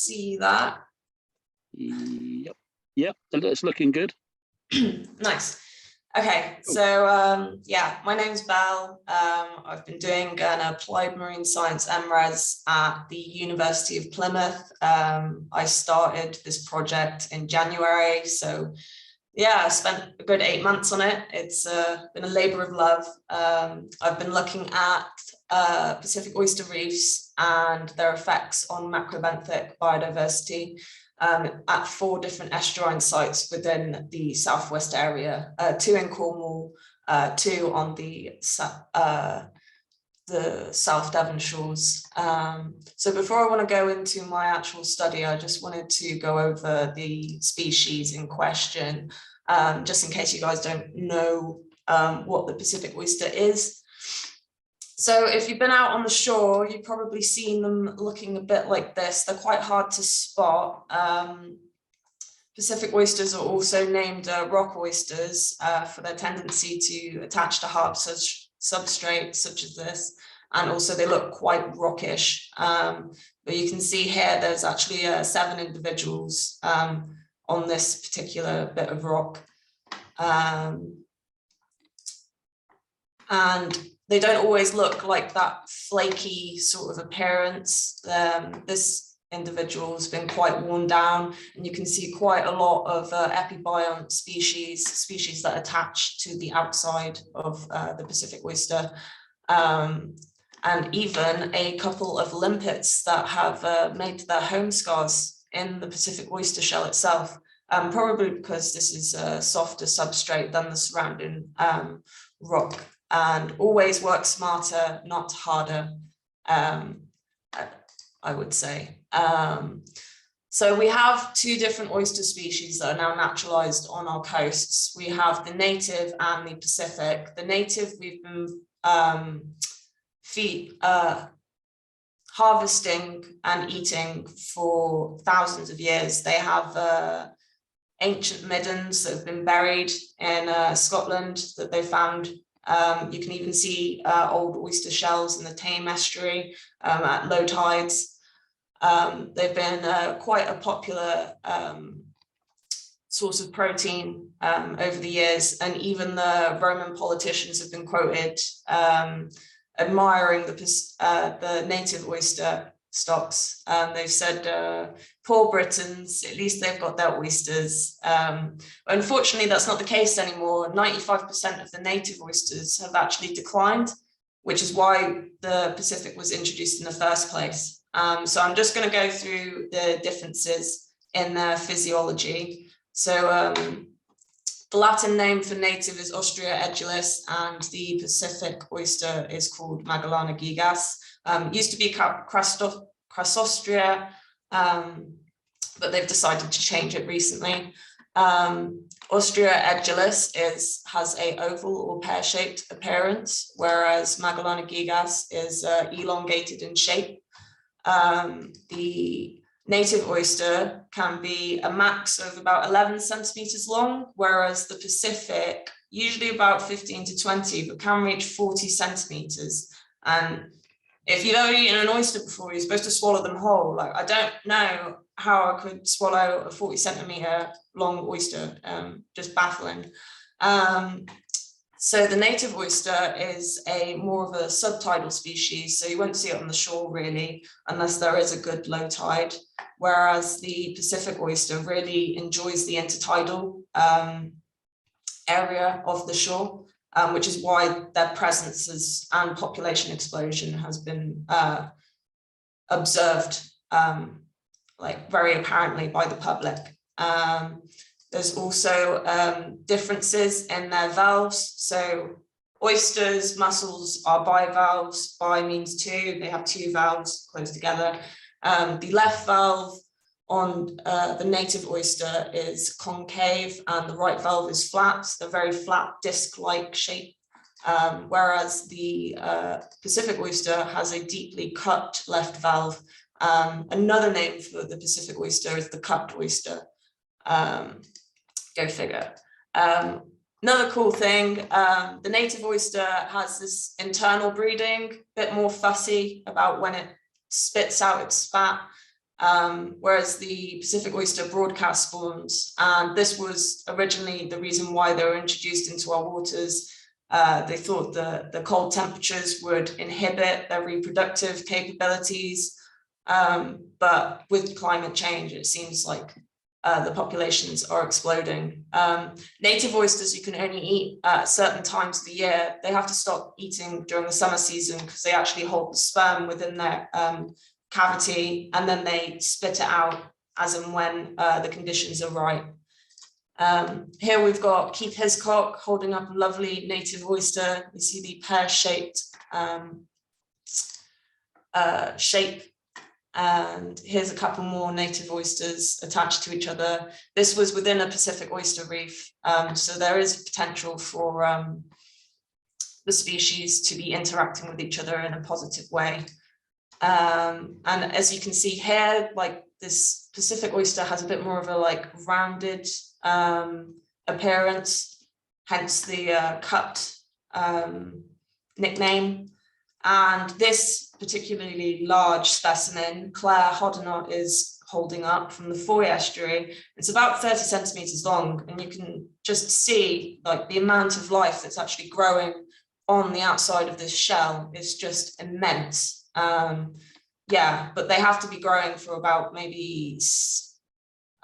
see that? Yep. Yep. It's looking good. Nice. Okay, so yeah, my name's Belle. I've been doing an applied marine science MRes at the University of Plymouth. I started this project in January, so yeah, I spent a good 8 months on it. It's been a labor of love. I've been looking at Pacific oyster reefs and their effects on macrobenthic biodiversity at 4 different estuarine sites within the southwest area, 2 in Cornwall, 2 on the South Devon shores. So before I want to go into my actual study, I just wanted to go over the species in question, just in case you guys don't know what the Pacific oyster is. So if you've been out on the shore, you've probably seen them looking a bit like this. They're quite hard to spot. Pacific oysters are also named rock oysters for their tendency to attach to hard substrates such as this. And also they look quite rockish. But you can see here, there's actually 7 individuals on this particular bit of rock. And they don't always look like that flaky sort of appearance. This individual's been quite worn down, and you can see quite a lot of epibiont species that attach to the outside of the Pacific oyster, and even a couple of limpets that have made their home scars in the Pacific oyster shell itself, probably because this is a softer substrate than the surrounding rock. And always work smarter, not harder, I would say. So we have 2 different oyster species that are now naturalized on our coasts. We have the native and the Pacific. The native we've been harvesting and eating for thousands of years. They have ancient middens that have been buried in Scotland that they found. You can even see old oyster shells in the Tame estuary at low tides. They've been quite a popular source of protein over the years, and even the Roman politicians have been quoted admiring the native oyster stocks. They've said, poor Britons, at least they've got their oysters. Unfortunately, that's not the case anymore. 95% of the native oysters have actually declined, which is why the Pacific was introduced in the first place. So I'm just going to go through the differences in their physiology. So the Latin name for native is Ostrea edulis, and the Pacific oyster is called Magallana gigas. Used to be Crassostrea, but they've decided to change it recently. Ostrea edulis has a oval or pear-shaped appearance, whereas Magallana gigas is elongated in shape. The native oyster can be a max of about 11 centimeters long, whereas the Pacific, usually about 15 to 20, but can reach 40 centimeters. And if you've ever eaten an oyster before, you're supposed to swallow them whole. Like, I don't know how I could swallow a 40 centimeter long oyster, just baffling. So the native oyster is more of a subtidal species, so you won't see it on the shore really, unless there is a good low tide, whereas the Pacific oyster really enjoys the intertidal area of the shore, which is why their presence and population explosion has been observed like very apparently by the public. There's also differences in their valves. So oysters, mussels are bivalves. Bi means 2. They have 2 valves close together. The left valve on the native oyster is concave, and the right valve is flat. They're very flat, disc-like shape. Whereas the Pacific oyster has a deeply cupped left valve. Another name for the Pacific oyster is the cupped oyster. Go figure. Another cool thing, the native oyster has this internal breeding, a bit more fussy about when it spits out its spat. whereas the Pacific oyster broadcast spawns. And this was originally the reason why they were introduced into our waters. They thought the cold temperatures would inhibit their reproductive capabilities. But with climate change, it seems like the populations are exploding. Native oysters you can only eat at certain times of the year. They have to stop eating during the summer season because they actually hold the sperm within their cavity, and then they spit it out as and when the conditions are right. Here we've got Keith Hiscock holding up a lovely native oyster. You see the pear-shaped shape. And here's a couple more native oysters attached to each other. This was within a Pacific oyster reef, so there is potential for the species to be interacting with each other in a positive way. And as you can see here, like this Pacific oyster has a bit more of a like rounded appearance, hence the cupped nickname. And this particularly large specimen, Claire Hoddenot is holding up from the Foy estuary. It's about 30 centimeters long, and you can just see like the amount of life that's actually growing on the outside of this shell is just immense. Yeah, but they have to be growing for about maybe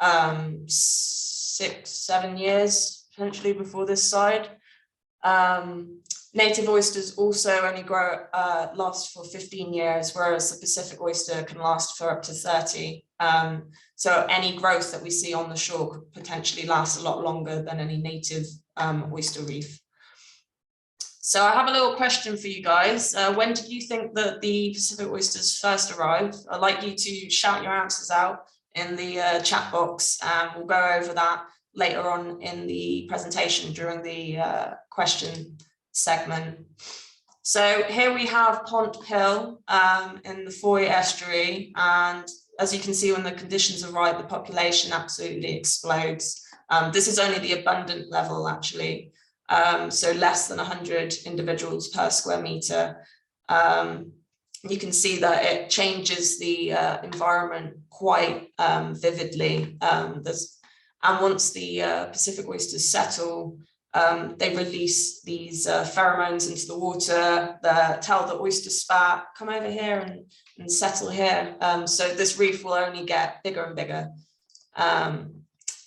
6-7 years potentially before this side. Native oysters also only last for 15 years, whereas the Pacific oyster can last for up to 30. So any growth that we see on the shore could potentially last a lot longer than any native oyster reef. So I have a little question for you guys. When did you think that the Pacific oysters first arrived? I'd like you to shout your answers out in the chat box, and we'll go over that later on in the presentation during the question segment. So here we have Pont Hill in the Foy estuary, and as you can see, when the conditions are right, the population absolutely explodes. This is only the abundant level actually, so less than 100 individuals per square meter. You can see that it changes the environment quite vividly. And once the Pacific oysters settle, they release these pheromones into the water that tell the oyster spat, come over here and settle here. So this reef will only get bigger and bigger. And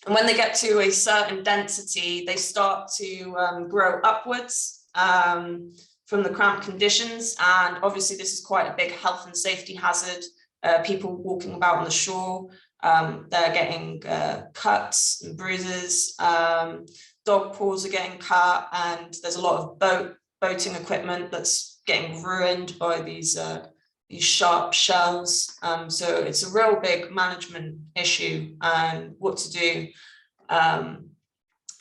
when they get to a certain density, they start to grow upwards from the cramped conditions. And obviously this is quite a big health and safety hazard. People walking about on the shore, they're getting cuts and bruises. Dog paws are getting cut, and there's a lot of boating equipment that's getting ruined by these sharp shells. So it's a real big management issue, and what to do.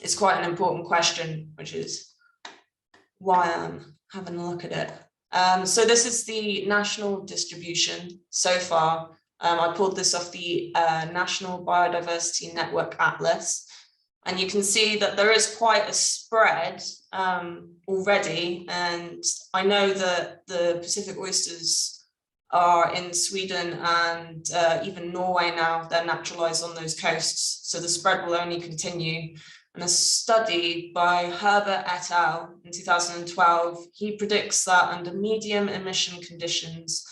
It's quite an important question, which is why I'm having a look at it. So this is the national distribution so far. I pulled this off the National Biodiversity Network Atlas. And you can see that there is quite a spread already. And I know that the Pacific oysters are in Sweden and even Norway now. They're naturalized on those coasts. So the spread will only continue. And a study by Herbert et al. In 2012, he predicts that under medium emission conditions,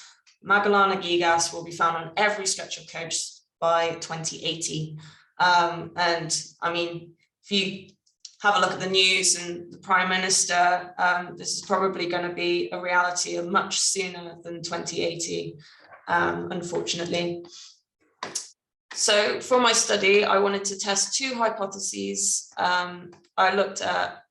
Magallana gigas will be found on every stretch of coast by 2080. And I mean, if you have a look at the news and the Prime Minister, this is probably going to be a reality much sooner than 2080, unfortunately. So for my study, I wanted to test two hypotheses. I looked at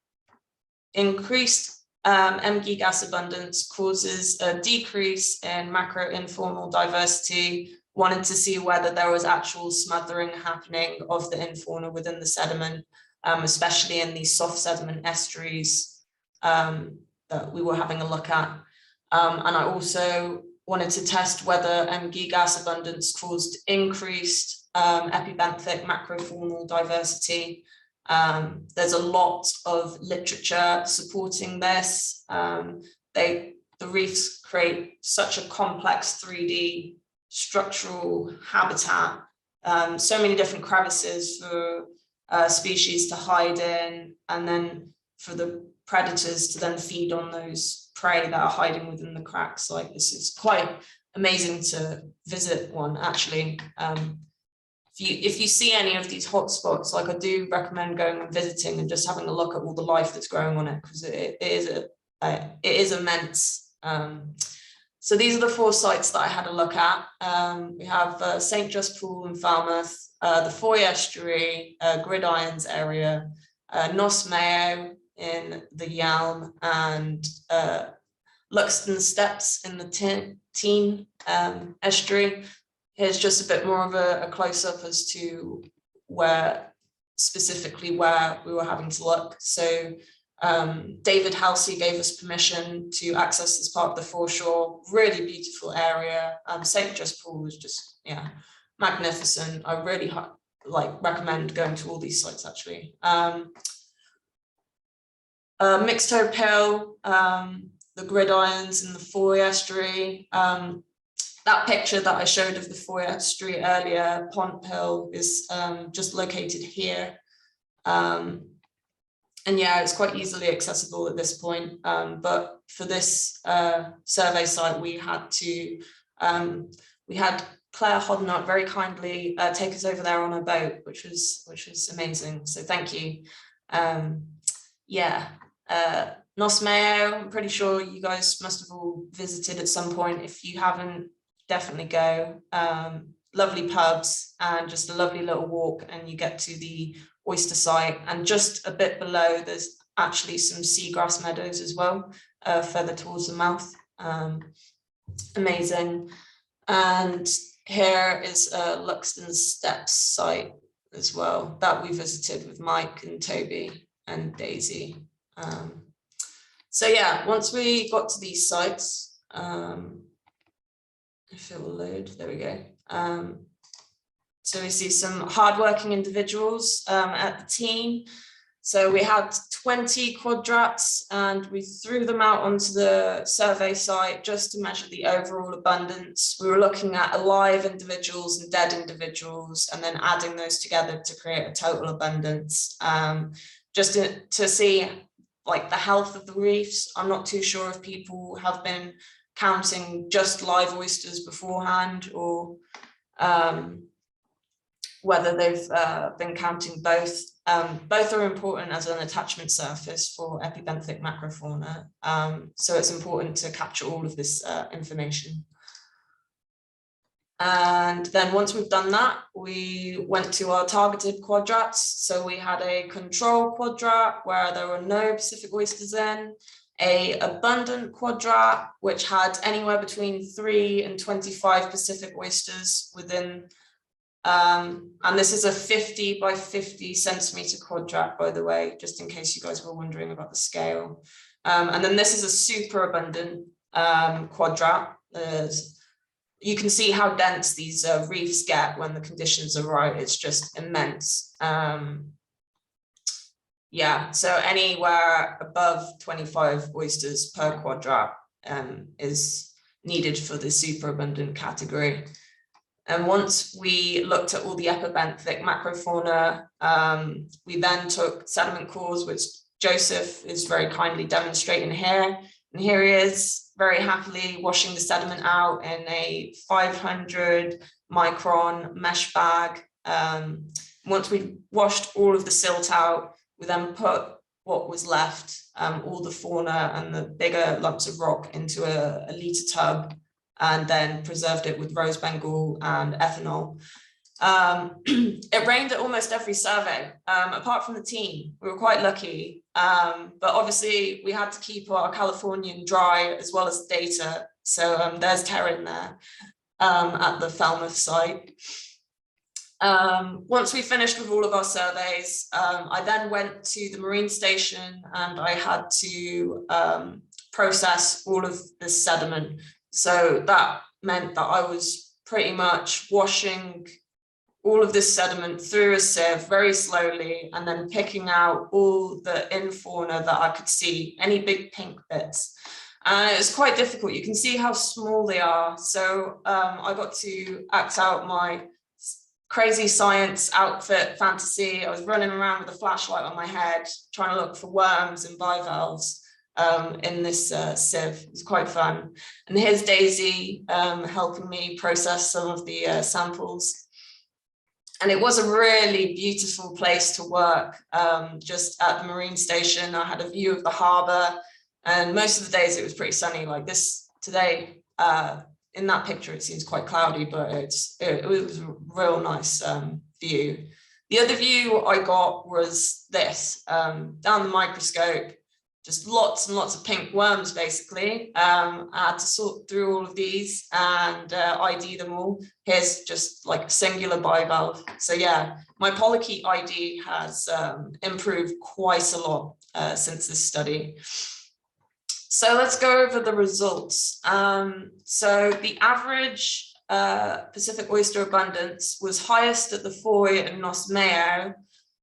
increased M. gigas abundance causes a decrease in macroinfaunal diversity. Wanted to see whether there was actual smothering happening of the infauna within the sediment, especially in these soft sediment estuaries that we were having a look at. And I also wanted to test whether M. gigas abundance caused increased epibenthic macrofaunal diversity. There's a lot of literature supporting this. The reefs create such a complex 3D structural habitat, so many different crevices for species to hide in, and then for the predators to then feed on those prey that are hiding within the cracks. Like, this is quite amazing to visit one, actually. If you see any of these hotspots, like, I do recommend going and visiting and just having a look at all the life that's growing on it, because it is immense. So these are the 4 sites that I had a look at. We have St. Just Pool in Falmouth, the Foy Estuary, Gridirons area, Nos Mayo in the Yalm, and Luxton Steps in the Tean Estuary. Here's just a bit more of a close-up as to specifically where we were having to look. So David Halsey gave us permission to access this part of the foreshore. Really beautiful area. St. Just Pool was just, yeah, magnificent. I really recommend going to all these sites, actually. Mixed Toe Pill, the Gridirons in the Foy Estuary. That picture that I showed of the Foy Estuary earlier, Pont Pill, is just located here. And yeah, it's quite easily accessible at this point. But for this survey site, we had Claire Hodnott very kindly take us over there on a boat, which was amazing. So thank you. Yeah, Nos Mayo, I'm pretty sure you guys must have all visited at some point. If you haven't, definitely go. Lovely pubs and just a lovely little walk, and you get to the oyster site, and just a bit below there's actually some seagrass meadows as well, further towards the mouth. Amazing. And here is Luxton Steps site as well that we visited with Mike and Toby and Daisy. So yeah, once we got to these sites, if it will load, there we go. So we see some hardworking individuals at the team. So we had 20 quadrats, and we threw them out onto the survey site just to measure the overall abundance. We were looking at alive individuals and dead individuals, and then adding those together to create a total abundance, just to see like the health of the reefs. I'm not too sure if people have been counting just live oysters beforehand, or whether they've been counting both. Both are important as an attachment surface for epibenthic macrofauna, so it's important to capture all of this information. And then once we've done that, we went to our targeted quadrats. So we had a control quadrat where there were no Pacific oysters in, a abundant quadrat which had anywhere between 3 and 25 Pacific oysters within, and this is a 50 by 50 centimeter quadrat, by the way, just in case you guys were wondering about the scale. And then this is a super abundant quadrat. You can see how dense these reefs get when the conditions are right. It's just immense. Yeah, so anywhere above 25 oysters per quadrat is needed for the superabundant category. And once we looked at all the epibenthic macrofauna, we then took sediment cores, which Joseph is very kindly demonstrating here. And here he is, very happily washing the sediment out in a 500 micron mesh bag. Once we washed all of the silt out, we then put what was left, all the fauna and the bigger lumps of rock, into a litre tub, and then preserved it with rose bengal and ethanol. It rained at almost every survey, apart from the team. We were quite lucky, but obviously we had to keep our Californian dry as well as the data. So there's Terran there at the Falmouth site. Once we finished with all of our surveys, I then went to the marine station, and I had to process all of this sediment. So that meant that I was pretty much washing all of this sediment through a sieve very slowly, and then picking out all the infauna that I could see, any big pink bits. And it was quite difficult. You can see how small they are. So I got to act out my crazy science outfit fantasy. I was running around with a flashlight on my head, trying to look for worms and bivalves in this sieve. It was quite fun. And here's Daisy helping me process some of the samples. And it was a really beautiful place to work, just at the marine station. I had a view of the harbour, and most of the days it was pretty sunny like this today. In that picture, it seems quite cloudy, but it was a real nice view. The other view I got was this, down the microscope, just lots and lots of pink worms, basically. I had to sort through all of these and ID them all. Here's just like a singular bivalve. So yeah, my polychaete ID has improved quite a lot since this study. So let's go over the results. So the average Pacific oyster abundance was highest at the Foy and Nos Meo,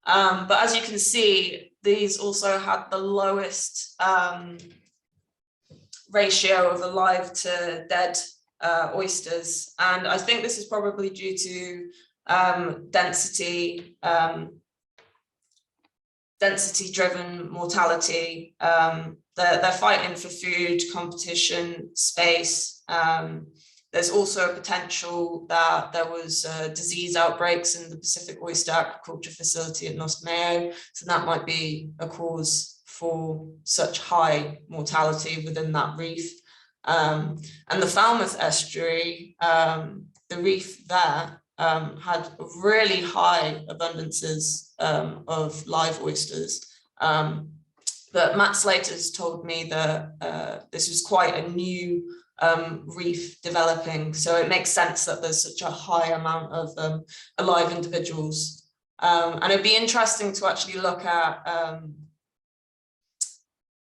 but as you can see, these also had the lowest ratio of alive to dead oysters. And I think this is probably due to density-driven mortality. They're fighting for food, competition, space. There's also a potential that there was disease outbreaks in the Pacific Oyster aquaculture facility at Nos Meo, so that might be a cause for such high mortality within that reef. And the Falmouth estuary, the reef there had really high abundances of live oysters. But Matt Slater's told me that this was quite a new reef developing, so it makes sense that there's such a high amount of alive individuals. And it'd be interesting to actually look at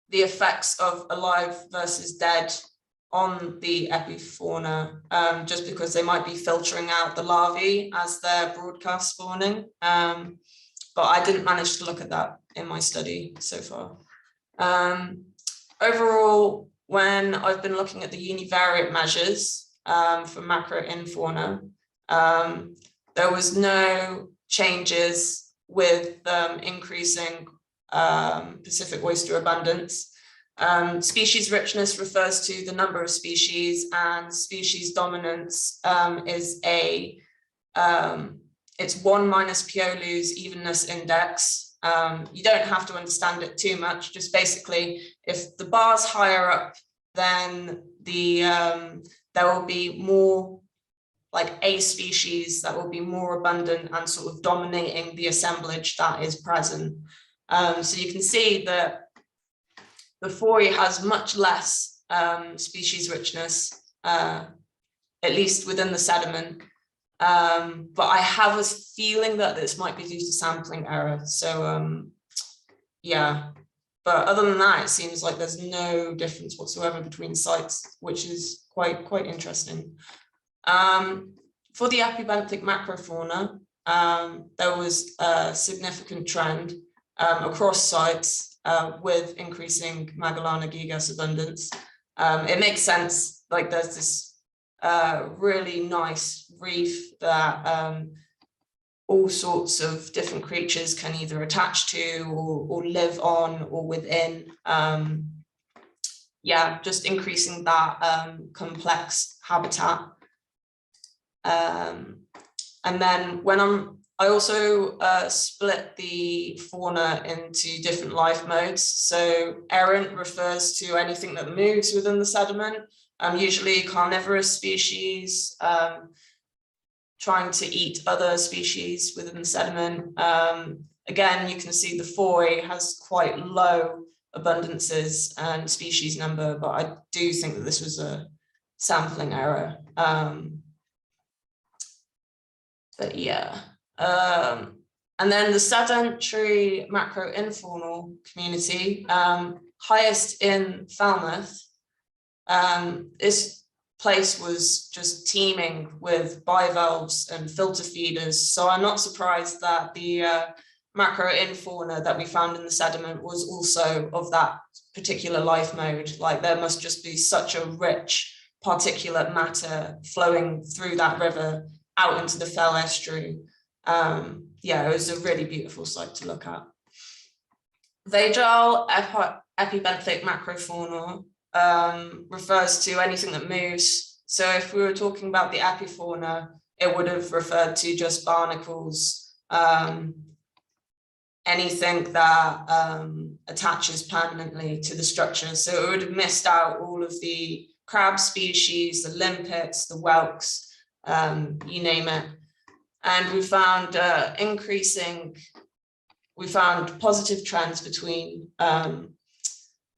the effects of alive versus dead on the epifauna, just because they might be filtering out the larvae as they're broadcast spawning. But I didn't manage to look at that in my study so far. Overall, when I've been looking at the univariate measures for MACROINFAUNA, there was no changes with increasing Pacific oyster abundance. Species richness refers to the number of species, and species dominance is it's 1 minus Piolu's evenness index. You don't have to understand it too much, just basically if the bar's higher up, then there will be more like a species that will be more abundant and sort of dominating the assemblage that is present. So you can see that the Foy has much less species richness, at least within the sediment. But I have a feeling that this might be due to sampling error. So yeah, but other than that, it seems like there's no difference whatsoever between sites, which is quite interesting. For the epibenthic macrofauna, there was a significant trend across sites with increasing Magallana gigas abundance. It makes sense, like there's this really nice reef that all sorts of different creatures can either attach to or live on or within. Yeah, just increasing that complex habitat. And then when I also split the fauna into different life modes. So errant refers to anything that moves within the sediment, usually carnivorous species, trying to eat other species within the sediment. Again, you can see the Foy has quite low abundances and species number, but I do think that this was a sampling error. But yeah. And then the sedentary macroinfaunal community, highest in Falmouth. This place was just teeming with bivalves and filter feeders. So I'm not surprised that the macroinfauna that we found in the sediment was also of that particular life mode. Like there must just be such a rich particulate matter flowing through that river out into the Fell estuary. Yeah, it was a really beautiful sight to look at. Vagile epibenthic macrofauna refers to anything that moves. So if we were talking about the epifauna, it would have referred to just barnacles, anything that attaches permanently to the structure. So it would have missed out all of the crab species, the limpets, the whelks, you name it. And we found we found positive trends between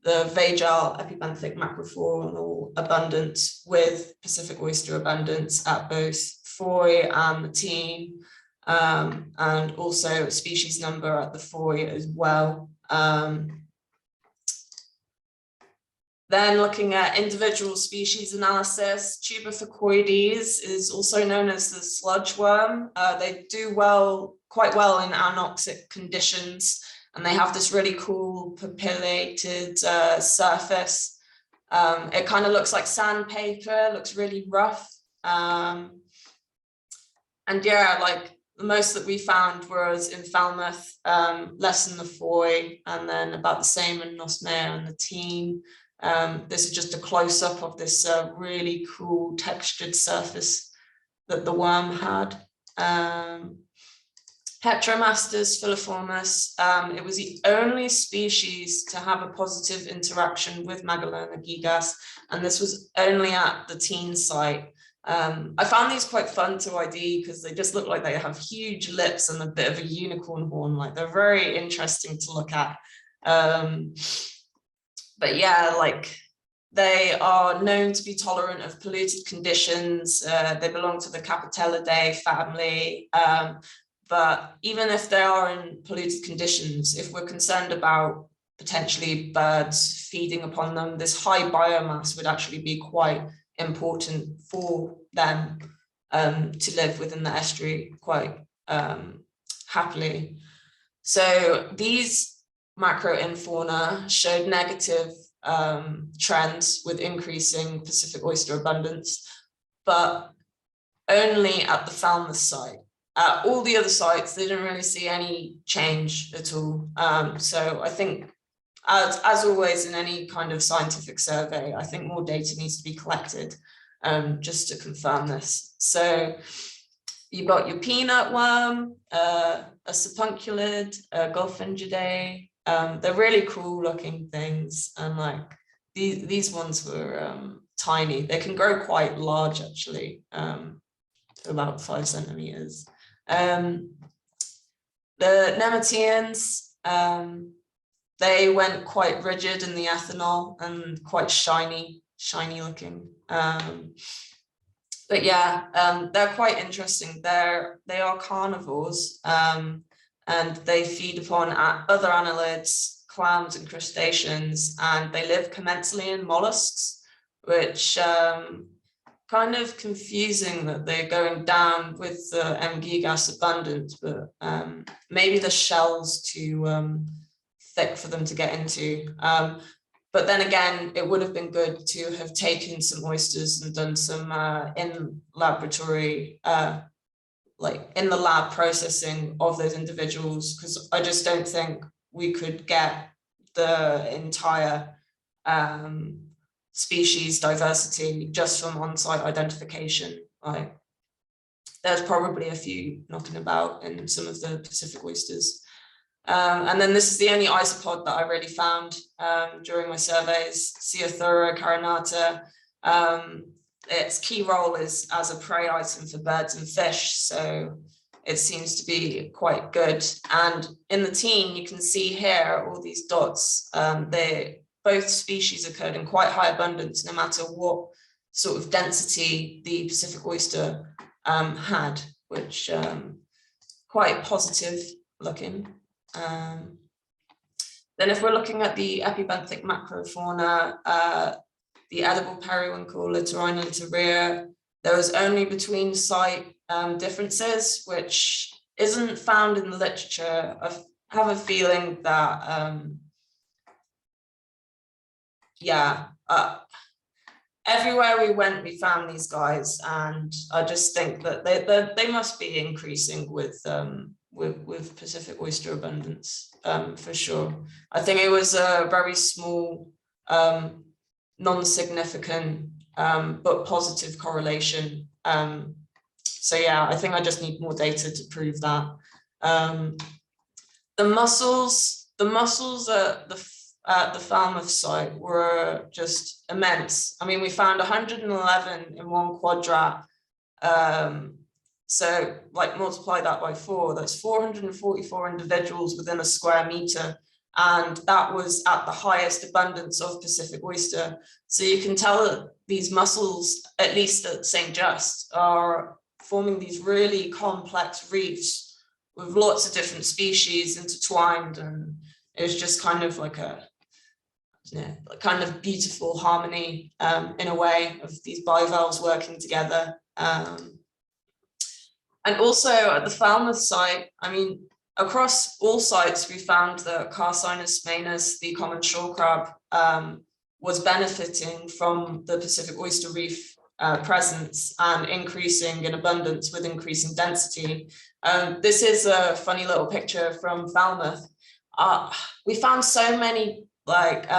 the vagile epibenthic macrofaunal abundance with Pacific oyster abundance at both Foy and Matine, and also species number at the Foy as well. Then looking at individual species analysis, Tubificoides is also known as the sludge worm. They do quite well in anoxic conditions, and they have this really cool papillated surface. It kind of looks like sandpaper, looks really rough. And yeah, like the most that we found was in Falmouth, less than the Foy, and then about the same in Nosmere and the Team. This is just a close-up of this really cool textured surface that the worm had. Heteromastus filiformis, it was the only species to have a positive interaction with Magallana gigas, and this was only at the Teen site. I found these quite fun to ID because they just look like they have huge lips and a bit of a unicorn horn. Like they're very interesting to look at. But yeah, like they are known to be tolerant of polluted conditions. They belong to the Capitellidae family. But even if they are in polluted conditions, if we're concerned about potentially birds feeding upon them, this high biomass would actually be quite important for them to live within the estuary quite happily. So these macroinfauna showed negative trends with increasing Pacific oyster abundance, but only at the Falmouth site. At all the other sites, they didn't really see any change at all. So I think, as always in any kind of scientific survey, I think more data needs to be collected just to confirm this. So you've got your peanut worm, a supunculid, a Golfingidae. They're really cool looking things, and like these ones were tiny. They can grow quite large actually, to about 5 centimeters. The Nemerteans, they went quite rigid in the ethanol and quite shiny looking. But yeah, they're quite interesting. They are carnivores, and they feed upon other annelids, clams and crustaceans, and they live commensally in mollusks, which kind of confusing that they're going down with the M. gigas abundance, but maybe the shell's too thick for them to get into. But then again, it would have been good to have taken some oysters and done some in laboratory, like in the lab processing of those individuals, because I just don't think we could get the entire species diversity just from on-site identification. Like there's probably a few knocking about in some of the Pacific oysters. And then this is the only isopod that I really found during my surveys, Ceothura carinata. Its key role is as a prey item for birds and fish, so it seems to be quite good. And in the Teen, you can see here all these dots. Both species occurred in quite high abundance, no matter what sort of density the Pacific oyster had, which quite positive looking. Then if we're looking at the epibenthic macrofauna, the edible periwinkle, Littorina littorea, there was only between site differences, which isn't found in the literature. I have a feeling that, everywhere we went, we found these guys, and I just think that they must be increasing with Pacific oyster abundance, for sure. I think it was a very small, non-significant, but positive correlation. So yeah, I think I just need more data to prove that. The mussels at the Falmouth site were just immense. I mean, we found 111 in one quadrat. So like multiply that by 4, that's 444 individuals within a square meter. And that was at the highest abundance of Pacific oyster. So you can tell that these mussels, at least at St. Just, are forming these really complex reefs with lots of different species intertwined. And it was just kind of like a kind of beautiful harmony, in a way, of these bivalves working together. And also at the Falmouth site, I mean, across all sites, we found that CARCINUS MAENAS, the common shore crab, was benefiting from the Pacific oyster reef presence and increasing in abundance with increasing density. This is a funny little picture from Falmouth. We found so many like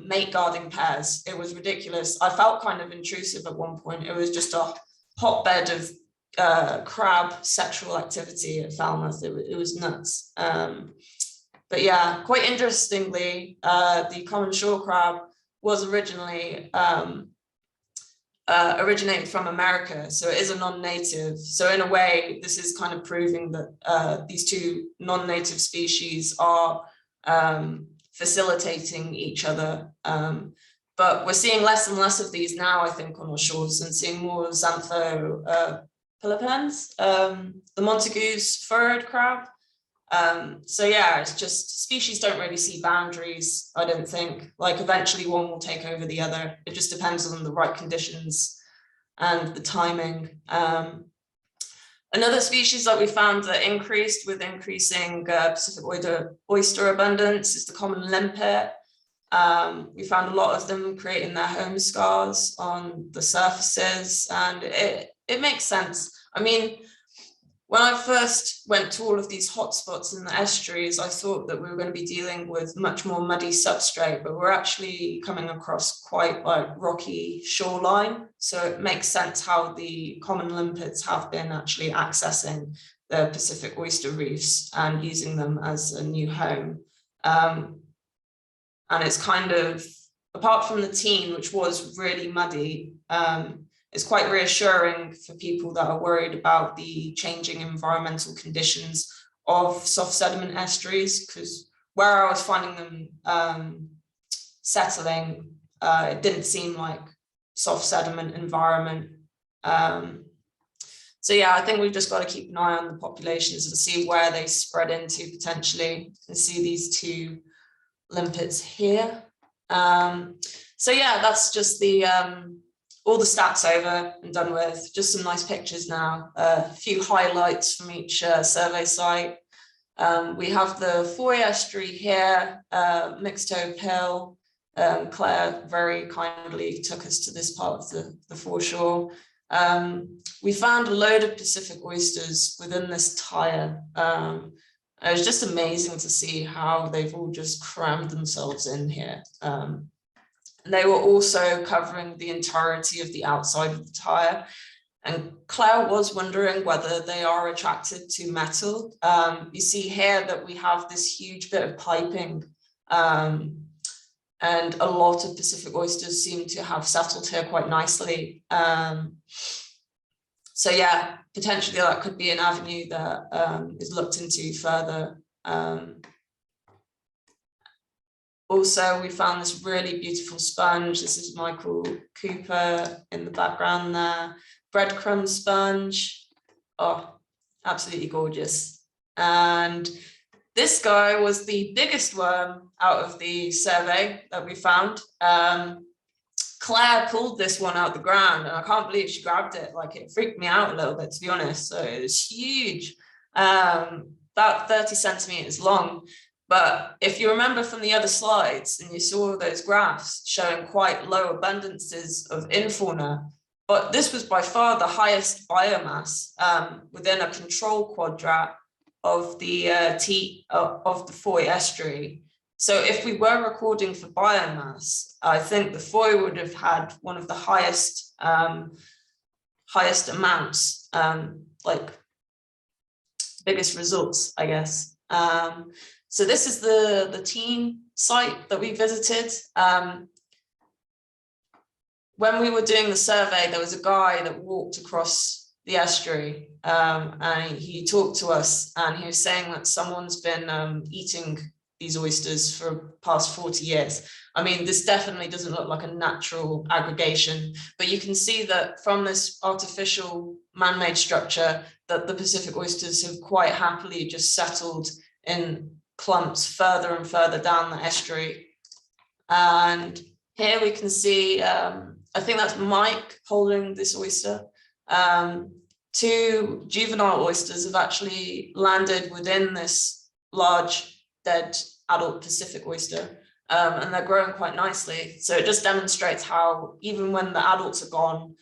mate guarding pairs. It was ridiculous. I felt kind of intrusive at one point. It was just a hotbed of crab sexual activity at Falmouth. It was nuts. But yeah, quite interestingly, the common shore crab was originally originated from America, so it is a non-native. So in a way, this is kind of proving that these two non-native species are facilitating each other. But we're seeing less and less of these now, I think, on our shores, and seeing more xantho pilipens, the Montagu's furred crab. So yeah, it's just species don't really see boundaries, I don't think. Like eventually one will take over the other. It just depends on the right conditions and the timing. Another species that we found that increased with increasing Pacific oyster abundance is the common limpet. We found a lot of them creating their home scars on the surfaces, and it makes sense. I mean, when I first went to all of these hotspots in the estuaries, I thought that we were going to be dealing with much more muddy substrate, but we're actually coming across quite like rocky shoreline. So it makes sense how the common limpets have been actually accessing the Pacific oyster reefs and using them as a new home. And it's kind of, apart from the Tean, which was really muddy, it's quite reassuring for people that are worried about the changing environmental conditions of soft sediment estuaries, because where I was finding them settling, it didn't seem like soft sediment environment. So yeah, I think we've just got to keep an eye on the populations and see where they spread into potentially. You can see these two limpets here. So yeah, that's just the all the stats over and done with. Just some nice pictures now. A few highlights from each survey site. We have the Foy estuary here, Mixed Toe Hill. Claire very kindly took us to this part of the foreshore. We found a load of Pacific oysters within this tire. It was just amazing to see how they've all just crammed themselves in here. They were also covering the entirety of the outside of the tire. And Claire was wondering whether they are attracted to metal. You see here that we have this huge bit of piping, and a lot of Pacific oysters seem to have settled here quite nicely. So yeah, potentially that could be an avenue that is looked into further. Also, we found this really beautiful sponge. This is Michael Cooper in the background there. Breadcrumb sponge. Oh, absolutely gorgeous. And this guy was the biggest worm out of the survey that we found. Claire pulled this one out the ground, and I can't believe she grabbed it. Like, it freaked me out a little bit, to be honest. So it was huge. about 30 centimeters long. But if you remember from the other slides, and you saw those graphs showing quite low abundances of infauna, but this was by far the highest biomass within a control quadrat of the of the Foy estuary. So if we were recording for biomass, I think the Foy would have had one of the highest highest amounts, like biggest results, I guess. So this is the team site that we visited. When we were doing the survey, there was a guy that walked across the estuary, and he talked to us, and he was saying that someone's been eating these oysters for the past 40 years. I mean, this definitely doesn't look like a natural aggregation, but you can see that from this artificial man-made structure that the Pacific oysters have quite happily just settled in clumps further and further down the estuary. And here we can see, I think that's Mike holding this oyster. Two juvenile oysters have actually landed within this large dead adult Pacific oyster, and they're growing quite nicely. So it just demonstrates how even when the adults are gone,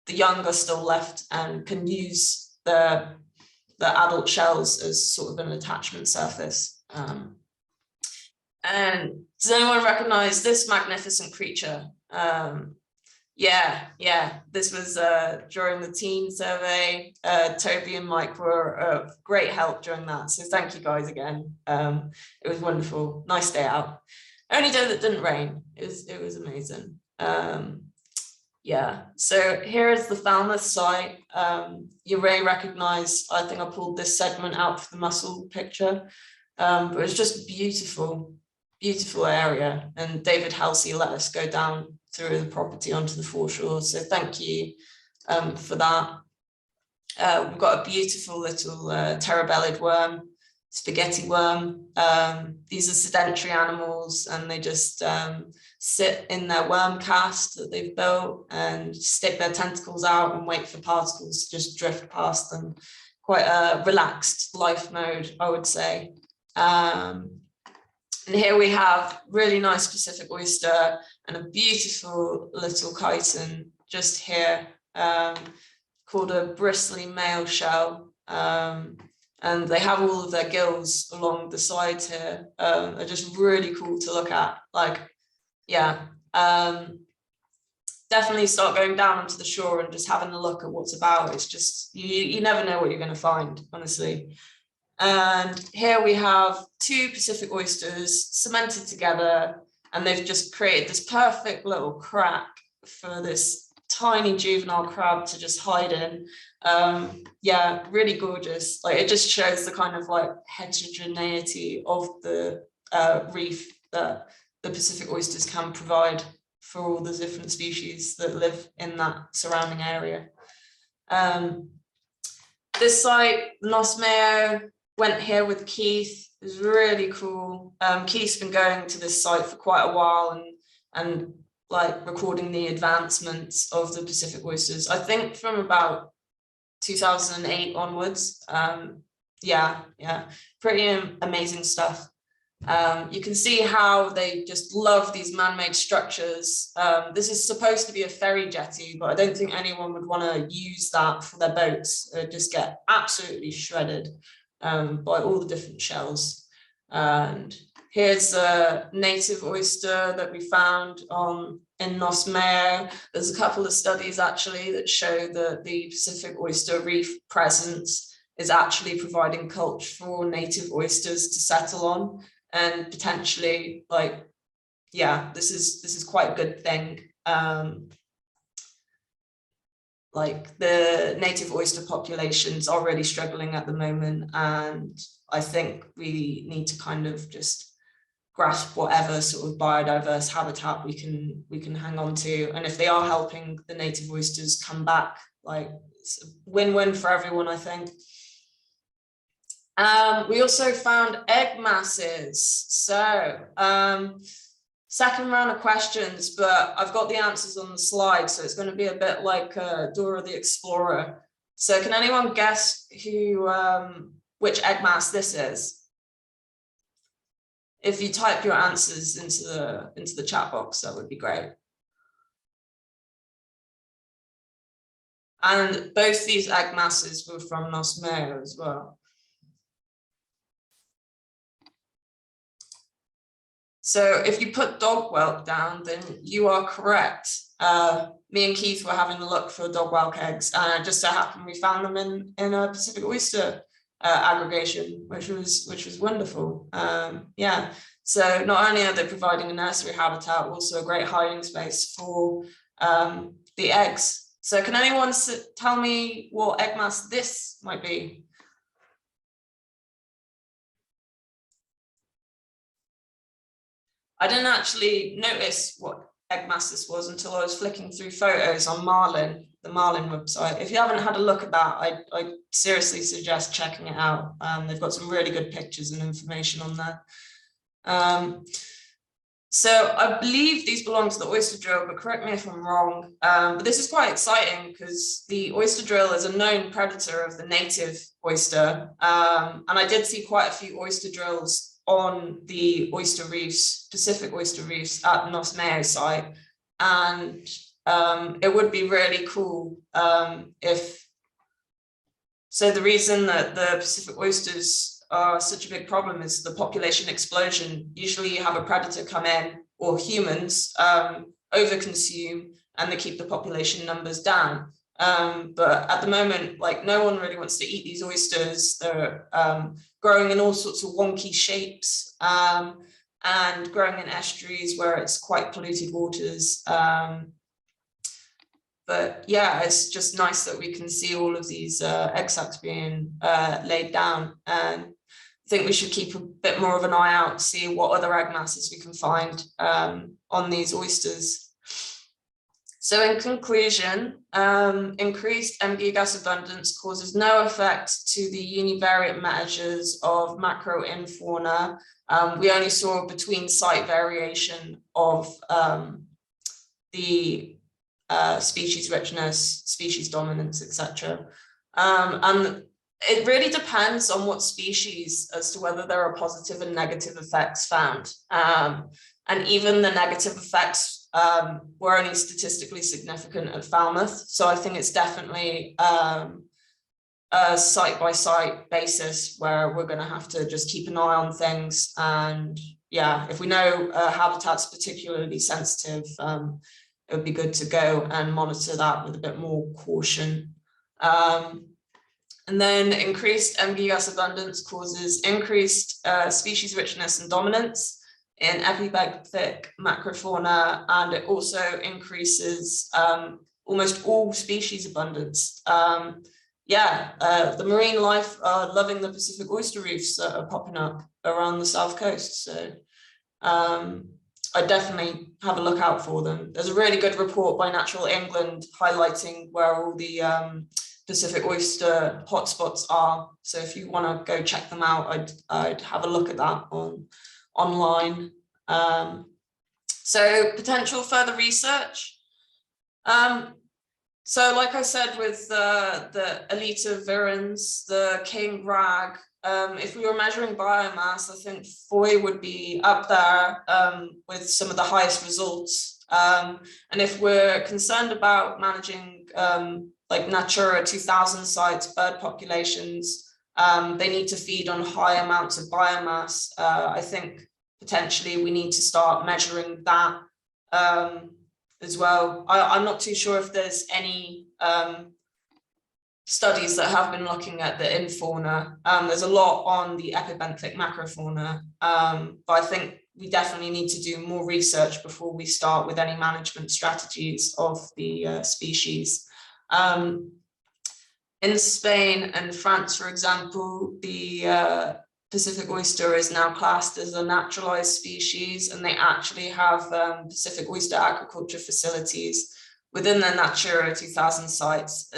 the young are still left and can use the adult shells as sort of an attachment surface. And does anyone recognize this magnificent creature? Yeah, this was during the team survey. Toby and Mike were of great help during that, so thank you guys again. It was wonderful, nice day out. Only day that didn't rain. It was amazing. Yeah, so here is the Falmouth site. You may recognize, I think I pulled this segment out for the mussel picture, but it's just beautiful area, and David Halsey let us go down through the property onto the foreshore, so thank you for that. We've got a beautiful little terra-bellied worm, spaghetti worm. These are sedentary animals, and they just sit in their worm cast that they've built and stick their tentacles out and wait for particles to just drift past them. Quite a relaxed life mode, I would say. And here we have really nice Pacific oyster and a beautiful little chiton just here, called a bristly male shell. And they have all of their gills along the sides here. Are just really cool to look at. Like, yeah, definitely start going down onto the shore and just having a look at what's about. It's just, you never know what you're going to find, honestly. And here we have two Pacific oysters cemented together, and they've just created this perfect little crack for this tiny juvenile crab to just hide in. Yeah, really gorgeous. Like, it just shows the kind of like heterogeneity of the reef that the Pacific oysters can provide for all the different species that live in that surrounding area. This site, Nos Mayo, went here with Keith. It was really cool. Keith's been going to this site for quite a while and like recording the advancements of the Pacific oysters. I think from about 2008 onwards. Yeah, pretty amazing stuff. You can see how they just love these man-made structures. This is supposed to be a ferry jetty, but I don't think anyone would want to use that for their boats. It'd just get absolutely shredded by all the different shells. And here's a native oyster that we found in Nos Mayo. There's a couple of studies actually that show that the Pacific oyster reef presence is actually providing culture for native oysters to settle on, and potentially, like, yeah, this is quite a good thing. Like, the native oyster populations are really struggling at the moment, and I think we need to kind of just grasp whatever sort of biodiverse habitat we can hang on to. And if they are helping the native oysters come back, like, it's a win-win for everyone, I think. We also found egg masses. So second round of questions, but I've got the answers on the slide, so it's going to be a bit like Dora the Explorer. So can anyone guess who which egg mass this is. If you type your answers into the chat box, that would be great. And both these egg masses were from Nosmeo as well. So if you put dog whelk down, then you are correct. Me and Keith were having a look for dog whelk eggs, and it just so happened we found them in a Pacific Oyster aggregation, which was wonderful. Yeah, so not only are they providing a nursery habitat, also a great hiding space for the eggs. So can anyone tell me what egg mass this might be? I didn't actually notice what egg mass this was until I was flicking through photos on Marlin, the Marlin website. If you haven't had a look at that, I seriously suggest checking it out. They've got some really good pictures and information on there. So I believe these belong to the oyster drill, but correct me if I'm wrong. But this is quite exciting because the oyster drill is a known predator of the native oyster. And I did see quite a few oyster drills on the oyster reefs, Pacific oyster reefs at the Nosmeo site. And it would be really cool if, so the reason that the Pacific oysters are such a big problem is the population explosion. Usually you have a predator come in, or humans overconsume, and they keep the population numbers down. But at the moment, like, no one really wants to eat these oysters. They're growing in all sorts of wonky shapes and growing in estuaries where it's quite polluted waters. But yeah, it's just nice that we can see all of these egg sacs being laid down. And I think we should keep a bit more of an eye out to see what other egg masses we can find on these oysters. So in conclusion, increased M. gigas abundance causes no effect to the univariate measures of MACROINFAUNA. We only saw between site variation of the species richness, species dominance, etc. And it really depends on what species as to whether there are positive and negative effects found. And even the negative effects were only statistically significant at Falmouth. So I think it's definitely a site-by-site basis where we're going to have to just keep an eye on things. And yeah, if we know a habitat's particularly sensitive, it would be good to go and monitor that with a bit more caution. And then increased M. gigas abundance causes increased species richness and dominance in epibenthic macrofauna, and it also increases almost all species abundance. The marine life are loving the Pacific oyster reefs that are popping up around the south coast. So I definitely have a look out for them. There's a really good report by Natural England highlighting where all the Pacific oyster hotspots are. So if you want to go check them out, I'd have a look at that online. So potential further research. So like I said, with the Alita virens, the king rag, if we were measuring biomass, I think Foy would be up there with some of the highest results. And if we're concerned about managing like Natura 2000 sites, bird populations, they need to feed on high amounts of biomass. I think potentially we need to start measuring that as well. I'm not too sure if there's any studies that have been looking at the infauna. There's a lot on the epibenthic macrofauna, but I think we definitely need to do more research before we start with any management strategies of the species. In Spain and France, for example, the Pacific oyster is now classed as a naturalized species, and they actually have Pacific oyster aquaculture facilities within their Natura 2000 sites.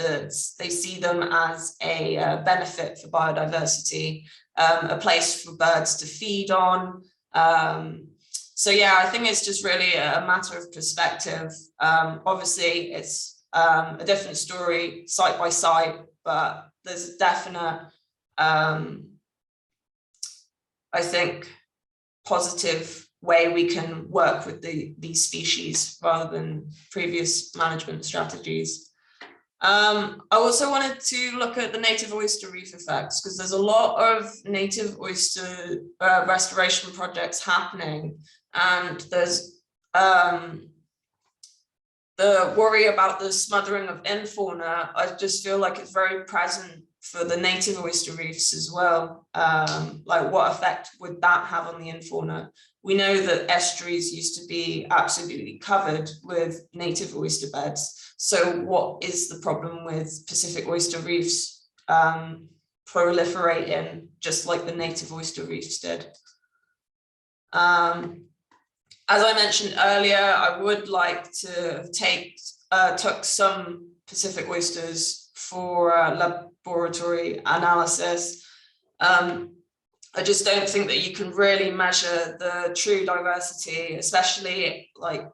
They see them as a benefit for biodiversity, a place for birds to feed on. So yeah, I think it's just really a matter of perspective. Obviously, it's a different story site by site, but there's a definite I think, positive way we can work with these species rather than previous management strategies. I also wanted to look at the native oyster reef effects, because there's a lot of native oyster restoration projects happening, and there's the worry about the smothering of infauna. I just feel like it's very present for the native oyster reefs as well. Like, what effect would that have on the infauna? We know that estuaries used to be absolutely covered with native oyster beds. So what is the problem with Pacific oyster reefs proliferating just like the native oyster reefs did? As I mentioned earlier, I would like to took some Pacific oysters for laboratory analysis. I just don't think that you can really measure the true diversity, especially like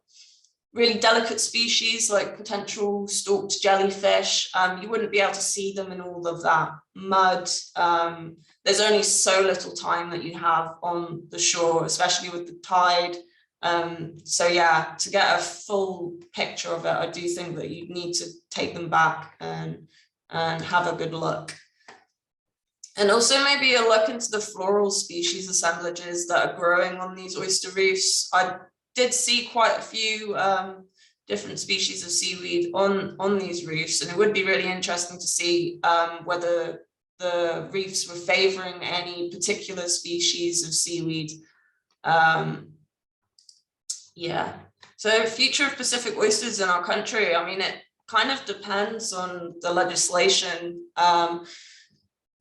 really delicate species like potential stalked jellyfish. You wouldn't be able to see them in all of that mud. There's only so little time that you have on the shore, especially with the tide. So yeah, to get a full picture of it, I do think that you need to take them back and have a good look. And also maybe a look into the floral species assemblages that are growing on these oyster reefs. I did see quite a few different species of seaweed on these reefs, and it would be really interesting to see whether the reefs were favoring any particular species of seaweed. Yeah, so future of Pacific oysters in our country, I mean, it kind of depends on the legislation.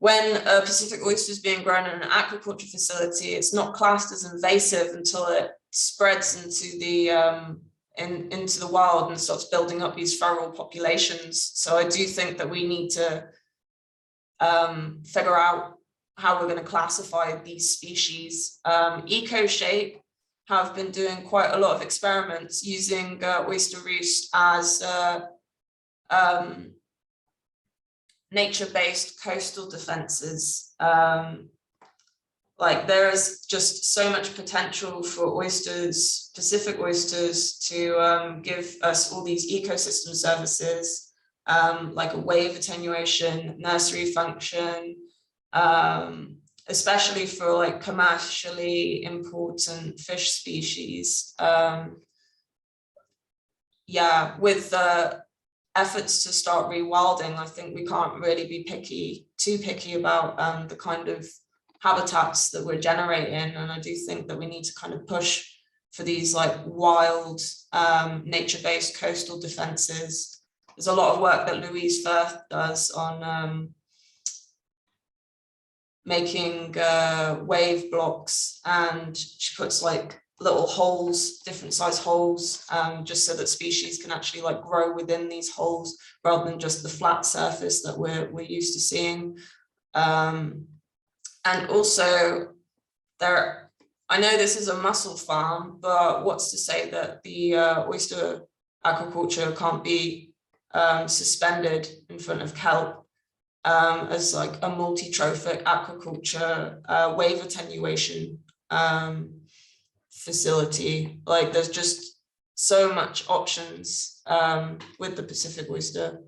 When a Pacific oyster is being grown in an aquaculture facility, it's not classed as invasive until it spreads into the wild and starts building up these feral populations. So I do think that we need to figure out how we're going to classify these species. EcoShape have been doing quite a lot of experiments using oyster reefs as nature-based coastal defenses. Like, there is just so much potential for oysters, Pacific oysters, to give us all these ecosystem services, like a wave attenuation, nursery function, especially for like commercially important fish species. Yeah, with the efforts to start rewilding, I think we can't really be too picky about the kind of habitats that we're generating, and I do think that we need to kind of push for these like wild nature-based coastal defenses. There's a lot of work that Louise Firth does on making wave blocks, and she puts like little holes, different size holes, just so that species can actually like grow within these holes rather than just the flat surface that we're used to seeing. And also there, I know this is a mussel farm, but what's to say that the oyster aquaculture can't be suspended in front of kelp as like a multi-trophic aquaculture wave attenuation facility. Like, there's just so much options with the Pacific oyster.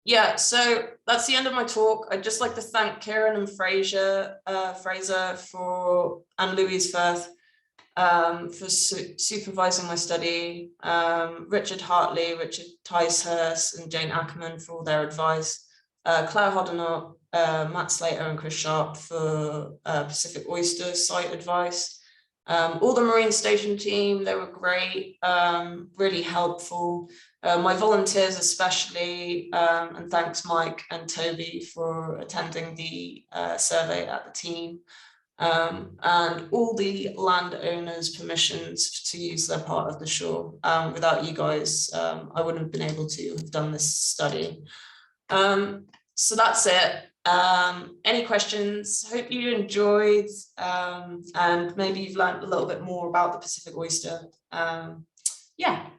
Yeah, so that's the end of my talk. I'd just like to thank Kieran and Fraser and Louise Firth for supervising my study, Richard Hartley, Richard Ticehurst, and Jane Ackerman for all their advice, Claire Hoddenot, Matt Slater and Chris Sharp for Pacific Oyster site advice. All the Marine Station team, they were great, really helpful. My volunteers especially, and thanks Mike and Toby for attending the survey at the team. And all the landowners' permissions to use their part of the shore. Without you guys, I wouldn't have been able to have done this study. So that's it. Any questions? Hope you enjoyed, and maybe you've learned a little bit more about the Pacific oyster. Yeah.